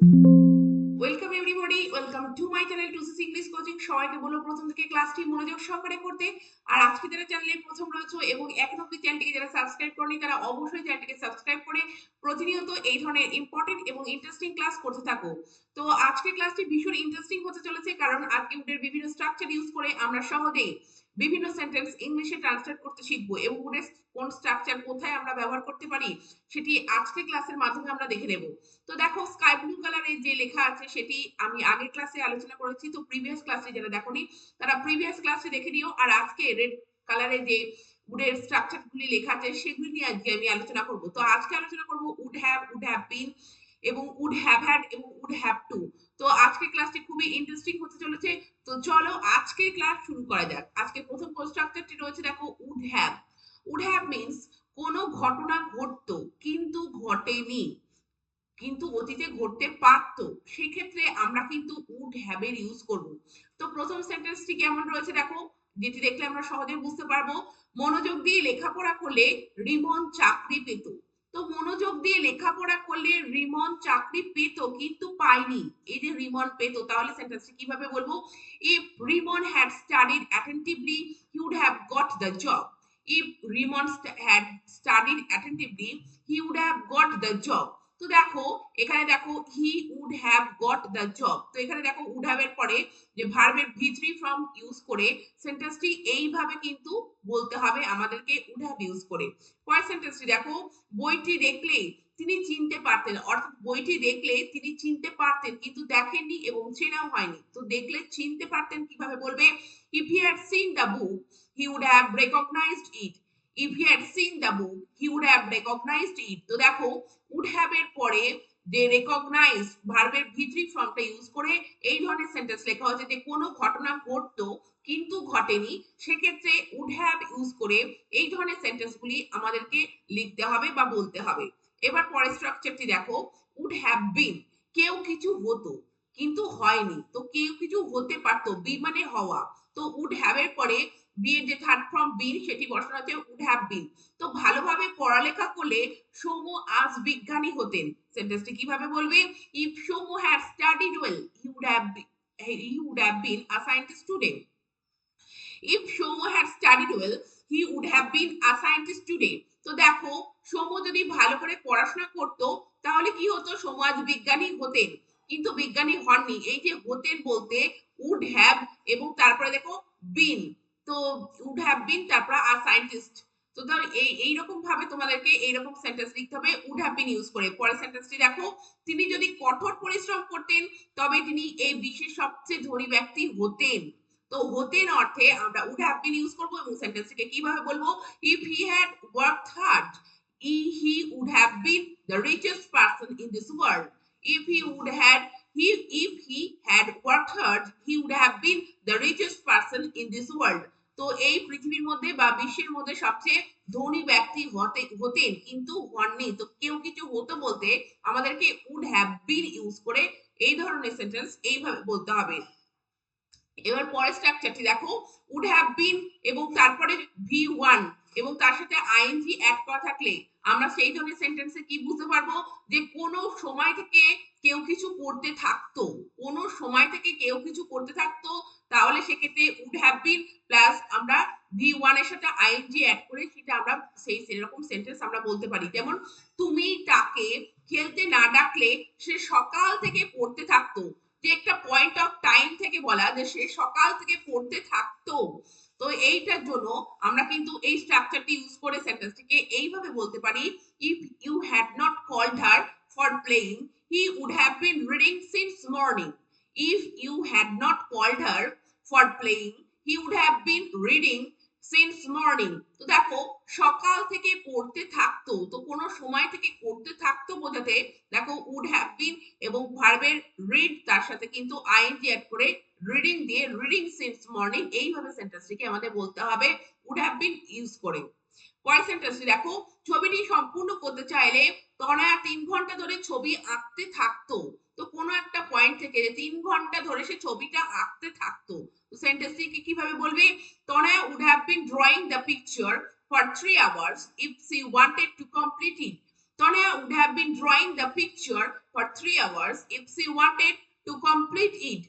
Welcome everybody, welcome to my channel টুসি English coaching. সবাইকে বলবো প্রথম থেকে ক্লাসটি মনোযোগ সহকারে করতে। আর আজকে যারা চ্যানেলে প্রথম রয়েছে এবং এখন অব্দি চ্যানেলটিকে যারা সাবস্ক্রাইব করেনি তারা অবশ্যই চ্যানেলটিকে সাবস্ক্রাইব করে প্রতিনিয়ত এই ধরনের ইম্পর্টেন্ট এবং ইন্টারেস্টিং ক্লাস করতে থাকো। তো আজকের ক্লাসটি ভীষণ ইন্টারেস্টিং হতে চলেছে, কারণ আজকে উডের বিভিন্ন স্ট্রাকচার ইউজ করে আমরা সহজেই বিভিন্ন সেন্টেন্স ইংলিশে ট্রান্সলেট করতে শিখবো এবং উডের কোন স্ট্রাকচার কোথায় আমরা ব্যবহার করতে পারি সেটি আজকে ক্লাসের মাধ্যমে আমরা দেখে নেব। তো দেখো, স্কাই ব্লু কালারে যে লেখা আছে সেটি আমি আগের ক্লাসে আলোচনা করেছি। তো প্রিভিয়াস ক্লাসে যারা দেখোনি তারা প্রিভিয়াস ক্লাসে দেখে নিও। আর আজকে রেড কালারে যে উডের স্ট্রাকচার গুলি লেখা আছে সেগুলি নিয়ে আজকে আমি আলোচনা করব। তো আজকে আলোচনা করব উড হ্যাভ বিন এবং উড হ্যাভ হ্যাড এবং উড হ্যাভ টু। তো আজকে ক্লাসটি খুবই ইন্টারেস্টিং হতে চলেছে। তো চলো আজকে ক্লাস শুরু করা যাক। আজকে প্রথম স্ট্রাকচারটি রয়েছে, দেখো would have. Would have means কোনো ঘটনা ঘটতো কিন্তু ঘটেনি, কিন্তু অতীতে ঘটতে পারতো, সেক্ষেত্রে আমরা কিন্তু উড হ্যাভ এর ইউজ করব। তো প্রথম সেন্টেন্সটি কেমন রয়েছে দেখো, যেটি দেখলে আমরা সহজে বুঝতে পারবো। মনোযোগ দিয়ে লেখাপড়া করলে রিমন চাকরি পেত। তো মনোযোগ দিয়ে লেখাপড়া করলে রিমন চাকরি পেত কিন্তু পায়নি। এই যে রিমন পেত, তাহলে সেন্টেন্সটি কিভাবে বলবো? If Rimon had studied attentively he would have got the job. If Rimon had studied attentively he would have got the job. তো দেখো, এখানে দেখো he would have got the job. তো এখানে দেখো উড হ্যাভ এর পরে যে ভার্বের ভি3 ফর্ম ইউজ করে সেন্টেন্সটি এইভাবে কিন্তু বলতে হবে আমাদেরকে, উড হ্যাভ ইউজ করে। পরের সেন্টেন্সটি দেখো, বইটি দেখলে তিনি চিনতে পারতেন, অর্থাৎ বইটি দেখলে তিনি চিনতে পারতেন কিন্তু দেখেননি এবং চেনাও হয়নি। তো দেখলে চিনতে পারতেন কিভাবে বলবে? If he had seen the book he would have recognised it. If he had seen the book he would have recognised it. তো দেখো, উড হ্যাভ এর পরে যে রেকগনাইজ ভার্বের ভি3 ফর্মটা ইউজ করে এই ধরনের সেন্টেন্স লেখা হচ্ছে যে কোনো ঘটনা ঘটতো কিন্তু ঘটেনি, সেক্ষেত্রে উড হ্যাভ ইউজ করে এই ধরনের সেন্টেন্সগুলি আমাদেরকে লিখতে হবে বা বলতে হবে। এবার পরের স্ট্রাকচারটি দেখো, উড হ্যাভ বিন কেউ কিছু হতো কিন্তু হয়নি। তো কেউ কিছু হতে পারতো, বি মানে হওয়া। তো উড হ্যাভ এর পরে বি এর যে থার্ড ফর্ম বিন সেটি বসানো হচ্ছে উড হ্যাভ বিন। তো ভালোভাবে পড়ালেখা করলে সৌম্য আজ বিজ্ঞানী হতেন। সেন্টেন্সটি কিভাবে বলবে? If Soumya had studied well he would have been a scientist today. If Soumya had studied well he would have been a scientist today. তো দেখো, সৌম্য যদি ভালো করে পড়াশোনা করতো তাহলে কি হতো? সৌম্য আজ বিজ্ঞানী হতেন কিন্তু বিজ্ঞানী হননি। এই যে হতেন বলতে would have এবং তারপরে দেখো been। তো would have been তারপর a scientist। তো ধর এইরকম ভাবে তোমাদেরকে এইরকম সেন্টেন্স লিখতে হবে would have been ইউজ করে। পরের সেন্টেন্সটি দেখো, তিনি যদি কঠোর পরিশ্রম করতেন তবে তিনি এই বিশ্বের সবচেয়ে ধনী ব্যক্তি হতেন। তো হতেন অর্থে আমরা উড হ্যাভ বিন ইউজ করব এবং সেন্টেন্সটিকে কিভাবে বলবো? If he had worked hard he would have been the richest person in this world. If he would had he if he had worked hard he would have been the richest person in this world. তো এই পৃথিবীর মধ্যে বা বিশ্বের মধ্যে সবচেয়ে ধনী ব্যক্তি হতেন কিন্তু হননি। তো কেউ কিছু হতো বলতে আমাদেরকে উড হ্যাভ বিন ইউজ করে এই ধরনের সেন্টেন্স এইভাবে বলতে হবে। এবার পরের স্ট্রাকচারটি দেখো, উড হ্যাভ বিন এবং তারপরে ভি1 এবং তার সাথে আইএনজি অ্যাড করা থাকলে আমরা সেই ধরনের সেন্টেন্সে কি বুঝতে পারবো? যে কোনো সময় থেকে কেউ কিছু করতে থাকতো, কোনো সময় থেকে কেউ কিছু করতে থাকতো, তাহলে সেক্ষেত্রে উড হ্যাভ বিন প্লাস আমরা ভি1 এর সাথে আইএনজি অ্যাড করে সেটা আমরা সেরকম সেন্টেন্স আমরা বলতে পারি। যেমন তুমি তাকে খেলতে না ডাকলে সে সকাল থেকে পড়তে থাকতো। যে একটা পয়েন্ট অফ টাইম থেকে বলা যে সে সকাল থেকে পড়তে থাকতো। তো এইটার জন্য আমরা কিন্তু এই স্ট্রাকচারটি ইউজ করে সেন্টেন্সটিকে এইভাবে বলতে পারি, if you had not called her for playing he would have been reading since morning. If you had not called her for playing he would have been reading since morning. তো দেখো, সকাল থেকে পড়তে থাকতো, তো কোনো সময় থেকে পড়তে থাকতো বোঝাতে দেখো উড হ্যাভ বিন এবং ভার্বের রিড তার সাথে কিন্তু আইএনজি অ্যাড করে রিডিং দিয়ে রিডিং সিন্স মর্নিং এইভাবে সেন্টেন্সটিকে আমাদের বলতে হবে উড হ্যাভ বিন ইউজ করে। পরের সেন্টেন্সটি দেখো, ছবিটি সম্পূর্ণ করতে চাইলে তনয়া 3 ঘন্টা ধরে ছবি আঁকতে থাকতো। তো কোনো একটা পয়েন্ট থেকে 3 ঘন্টা ধরে সে ছবিটা আঁকতে থাকতো। তো সেন্টেন্সটিকে কিভাবে বলবে? তনয়া would have been drawing the picture for 3 hours if she wanted to complete it. Tonya would have been drawing the picture for 3 hours if she wanted to complete it.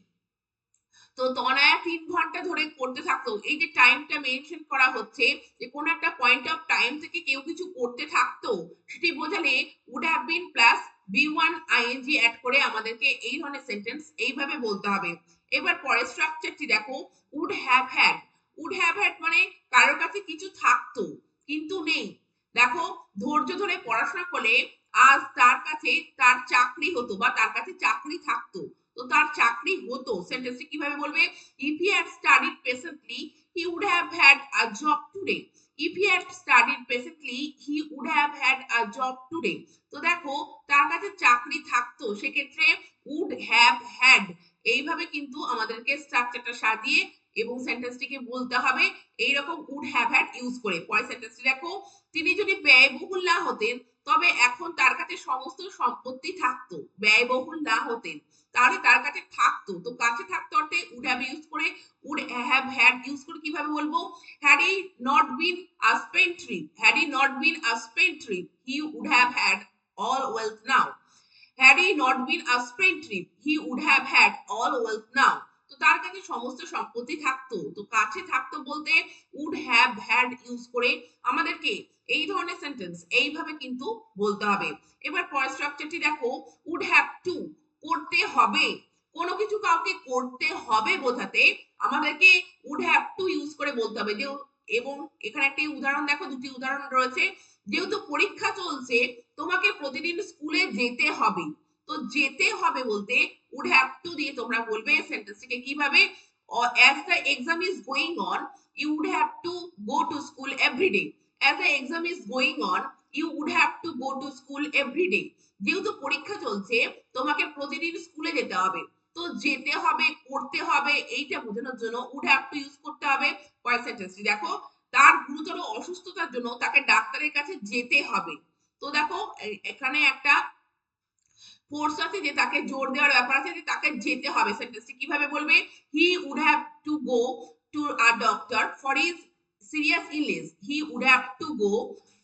তো তনয়া 3 ঘন্টা ধরে করতে থাকতো। এই যে টাইমটা মেনশন করা হচ্ছে যে কোন একটা পয়েন্ট অফ টাইম থেকে কেউ কিছু করতে থাকতো, সেটি বোঝালে উড হ্যাভ বিন প্লাস বি1 আইএনজি অ্যাড করে আমাদেরকে এই ধরনের সেন্টেন্স এইভাবে বলতে হবে। এবার পরের স্ট্রাকচারটি দেখো, would have had. Would have had মানে কারোর কাছে কিছু থাকতো কিন্তু নেই। দেখো, ধৈর্য ধরে পড়াশোনা করলে আজ তার কাছে তার চাকরি হতো বা তার কাছে চাকরি থাকতো। তো তার চাকরি হতো সেন্টেন্সটি কিভাবে বলবে? if he had studied patiently he would have had a job today. if he had studied patiently he would have had a job today. তো দেখো, তার কাছে চাকরি থাকতো, সেক্ষেত্রে would have had এইভাবে কিন্তু আমাদেরকে স্ট্রাকচারটা সাজিয়ে এবং সেন্টেন্সটিকে বলতে হবে এইরকম would have had ইউজ করে। পরের সেন্টেন্সটি দেখো, তিনি যদি ব্যয়বহুল না হতেন তবে এখন তার কাছে সমস্ত সম্পত্তি থাকতো। ব্যয়বহুল না হতেন তাহলে তার কাছে থাকতো, তো কাছে থাকতো অর্থে উড হ্যাভ ইউজ করে, উড হ্যাভ হ্যাড ইউজ করে কিভাবে বলবো? Had I not been a spendthrift, had I not been a spendthrift he would have had all wealth now. Had I not been a spendthrift he would have had all wealth now. তো তার কাছে সমস্ত সম্পত্তি থাকতো, তো কাছে থাকতো বলতে উড হ্যাভ হ্যাড ইউজ করে আমাদেরকে এই ধরনের সেন্টেন্স এইভাবে কিন্তু বলতে হবে। এবার পরের স্ট্রাকচারটি দেখো, উড হ্যাভ টু করতে হবে। কোনো কিছু কাউকে করতে হবে বোঝাতে আমাদেরকে উড হ্যাভ টু ইউজ করে বলতে হবে। যে এবং এখানে একটি উদাহরণ দেখো, দুটি উদাহরণ রয়েছে। যেহেতু পরীক্ষা চলছে তোমাকে প্রতিদিন স্কুলে যেতে হবে। তো যেতে হবে বলতে উড হ্যাভ টু দিয়ে তোমরা বলবে সেন্টেন্সটিকে কিভাবে? as the exam is going on you would have to go to school every day. as the exam is going on you would have to go to school every day. যেহেতু পরীক্ষা চলছে তোমাকে প্রতিদিন স্কুলে যেতে হবে। তো যেতে হবে, করতে হবে, এইটা বোঝানোর জন্য উড হ্যাভ টু ইউজ করতে হবে। পরের সেন্টেন্সটি দেখো, তার গুরুতর অসুস্থতার জন্য তাকে ডাক্তারের কাছে যেতে হবে। তো দেখো, এখানে একটা ফোর্স আছে যে তাকে জোর দেওয়ার ব্যাপার আছে যে তাকে যেতে হবে। সেন্টেন্সটি কিভাবে বলবে? He would have to go to a doctor for his serious illness. He would have to go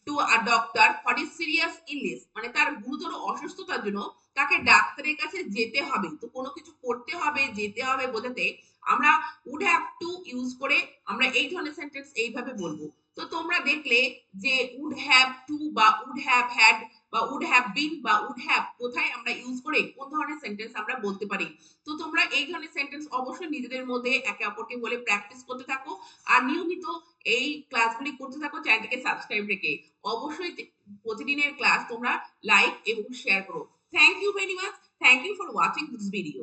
to a doctor for his serious illness মানে তার গুরুতর অসুস্থতার জন্য তাকে ডাক্তারের কাছে যেতে হবে। তো কোনো কিছু করতে হবে, যেতে হবে বোঝাতে আমরা উড হ্যাভ টু ইউজ করে আমরা এই ধরনের সেন্টেন্স এইভাবে বলবো। তো তোমরা দেখলে যে উড হ্যাভ টু বা উড হ্যাভ হ্যাড বা উড হ্যাভ বিন বা উড হ্যাভ কোথায় আমরা ইউজ করে কোন ধরনের সেন্টেন্স আমরা বলতে পারি। তো তোমরা এই ধরনের সেন্টেন্স অবশ্যই নিজেদের মধ্যে একে অপরকে বলে প্র্যাকটিস করতে থাকো আর নিয়মিত এই ক্লাসগুলি করতে থাকো চ্যানেলটিকে সাবস্ক্রাইব রেখে। অবশ্যই প্রতিদিনের ক্লাস তোমরা লাইক এবং শেয়ার করো। Thank you very much. Thank you for watching this video.